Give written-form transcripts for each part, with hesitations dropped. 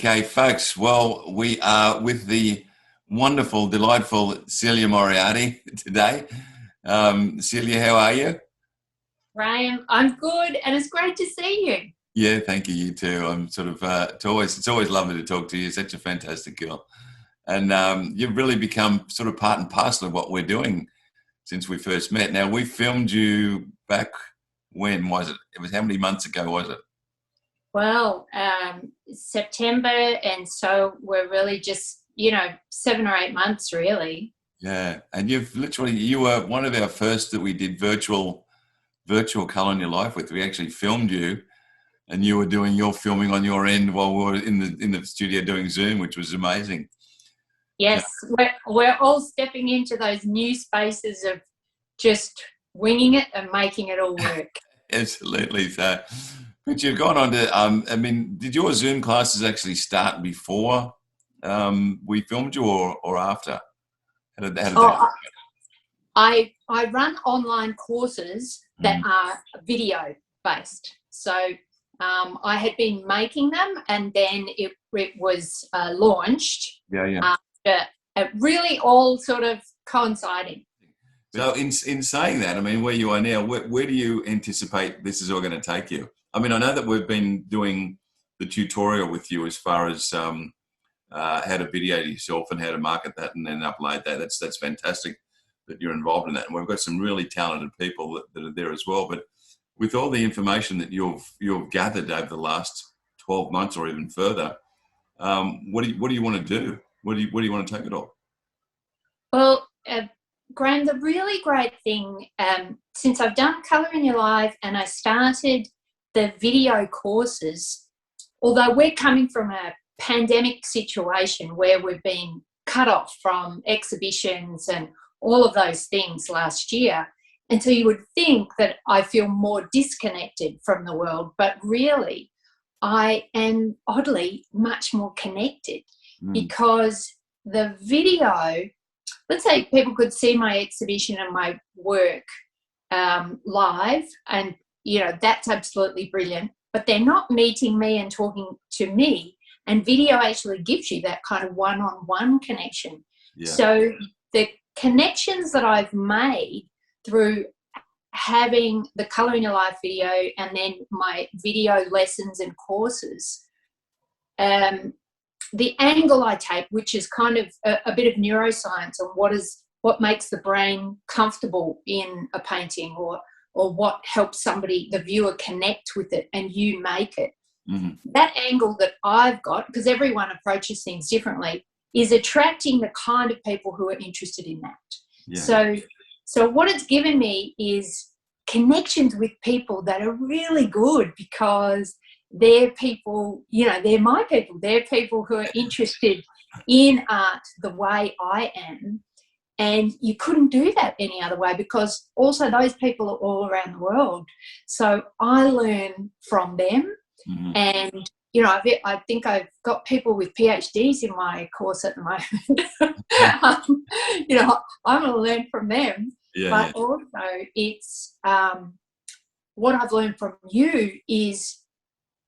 Okay, folks. Well, we are with the wonderful, delightful Celia Moriarty today. Celia, how are you? Graham, I'm good, and it's great to see you. Yeah, thank you. You too. I'm sort of. It's always lovely to talk to you. Such a fantastic girl, and you've really become sort of part and parcel of what we're doing since we first met. Now, we filmed you back. When was it? It was how many months ago was it? Well, September, and so we're really just, 7 or 8 months, really. Yeah, and you were one of our first that we did virtual color in your life with. We actually filmed you, and you were doing your filming on your end while we were in the studio doing Zoom, which was amazing. Yes, we're all stepping into those new spaces of just winging it and making it all work. Absolutely. So, but you've gone on to. Did your Zoom classes actually start before we filmed you, or after? How did that? Oh, I run online courses that are video based. So I had been making them, and then it was launched. Yeah, yeah. It really all sort of coinciding. So in saying that, I mean, where you are now, where do you anticipate this is all going to take you? I mean, I know that we've been doing the tutorial with you as far as how to video yourself and how to market that and then upload that. That's fantastic that you're involved in that. And we've got some really talented people that are there as well. But with all the information that you've gathered over the last 12 months or even further, what do you want to do? Where do you want to take it all? Well, Graham, the really great thing, since I've done Colour in Your Life and I started the video courses, although we're coming from a pandemic situation where we've been cut off from exhibitions and all of those things last year, and so you would think that I feel more disconnected from the world, but really I am oddly much more connected because the video, let's say people could see my exhibition and my work live, and that's absolutely brilliant, but they're not meeting me and talking to me, and video actually gives you that kind of one-on-one connection. Yeah. So the connections that I've made through having the Colour in Your Life video and then my video lessons and courses, the angle I take, which is kind of a bit of neuroscience on what makes the brain comfortable in a painting, or what helps somebody, the viewer, connect with it and you make it. Mm-hmm. That angle that I've got, because everyone approaches things differently, is attracting the kind of people who are interested in that. Yeah. So what it's given me is connections with people that are really good, because they're people, they're my people. They're people who are interested in art the way I am. And you couldn't do that any other way, because also those people are all around the world. So I learn from them. Mm-hmm. And, I think I've got people with PhDs in my course at the moment. I'm going to learn from them. Yeah, but also it's what I've learned from you is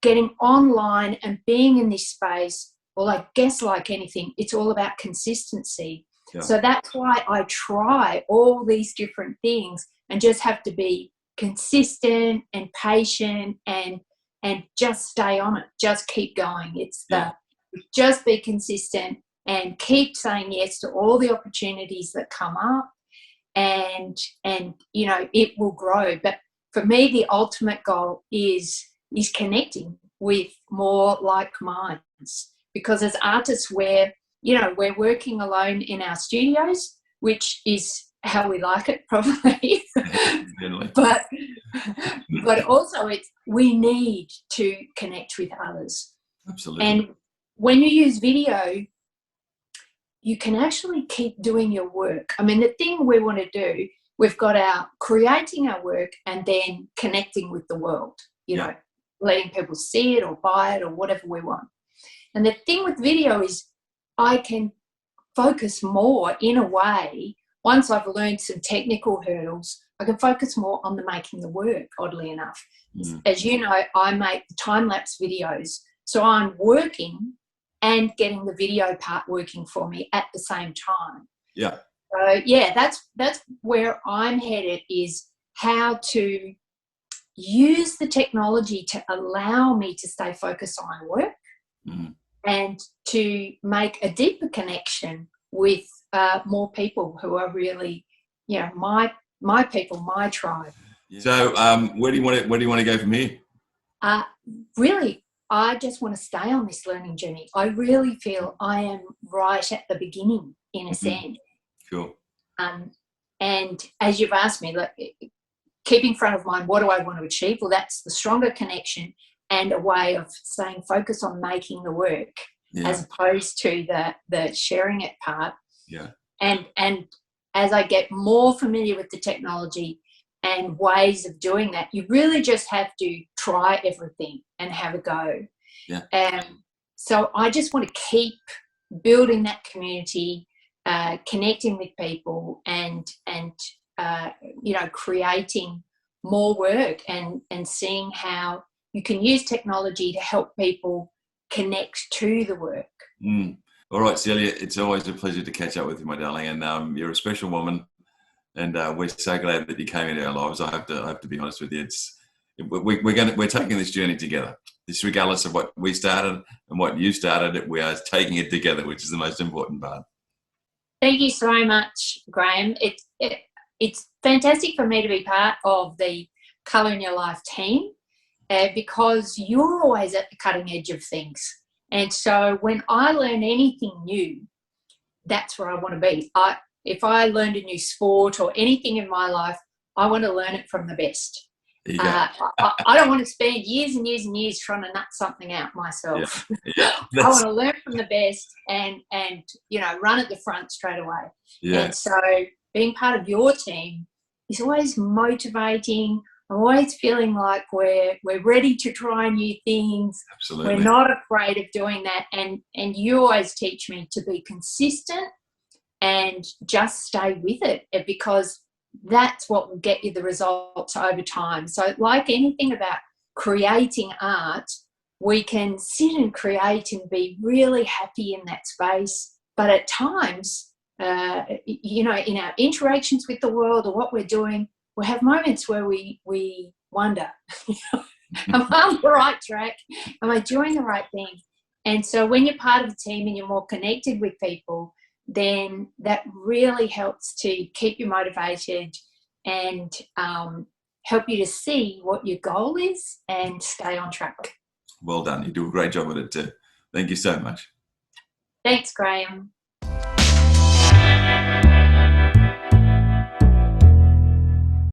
getting online and being in this space. Well, I guess like anything, it's all about consistency. Yeah. So that's why I try all these different things and just have to be consistent and patient and just stay on it. Just keep going. It's just be consistent and keep saying yes to all the opportunities that come up, and it will grow. But for me, the ultimate goal is connecting with more like minds, because as artists we're working alone in our studios, which is how we like it, probably. but also we need to connect with others. Absolutely. And when you use video, you can actually keep doing your work. I mean, the thing we want to do, we've got our creating our work and then connecting with the world, letting people see it or buy it or whatever we want. And the thing with video is I can focus more in a way. Once I've learned some technical hurdles, I can focus more on making the work, oddly enough. As you know, I make time-lapse videos. So I'm working and getting the video part working for me at the same time. Yeah. So yeah, that's where I'm headed, is how to use the technology to allow me to stay focused on my work and to make a deeper connection with more people who are really, you know, my people, my tribe. So where do you want to go from here? Really, I just want to stay on this learning journey. I really feel I am right at the beginning, in a sense. Cool. And as you've asked me, like, keep in front of mind, what do I want to achieve? Well, that's the stronger connection and a way of staying focused on making the work, as opposed to the sharing it part. Yeah. And as I get more familiar with the technology and ways of doing that, you really just have to try everything and have a go. Yeah. So I just want to keep building that community, connecting with people, and you know, creating more work and seeing how you can use technology to help people connect to the work. All right, Celia, it's always a pleasure to catch up with you, my darling, and you're a special woman, and we're so glad that you came into our lives. I have to be honest with you. We're taking this journey together. This, regardless of what we started and what you started, we are taking it together, which is the most important part. Thank you so much, Graham. It's fantastic for me to be part of the Colour in Your Life team, because you're always at the cutting edge of things. And so when I learn anything new, that's where I want to be. If I learned a new sport or anything in my life, I want to learn it from the best. I don't want to spend years and years and years trying to nut something out myself. I want to learn from the best and you know, run at the front straight away. And so being part of your team is always motivating. I'm always feeling like we're ready to try new things. Absolutely. We're not afraid of doing that. And you always teach me to be consistent and just stay with it, because that's what will get you the results over time. So like anything about creating art, we can sit and create and be really happy in that space. But at times, you know, in our interactions with the world or what we're doing, we have moments where we wonder, am I on the right track? Am I doing the right thing? And so when you're part of a team and you're more connected with people, then that really helps to keep you motivated and help you to see what your goal is and stay on track. Well done. You do a great job with it too. Thank you so much. Thanks, Graham.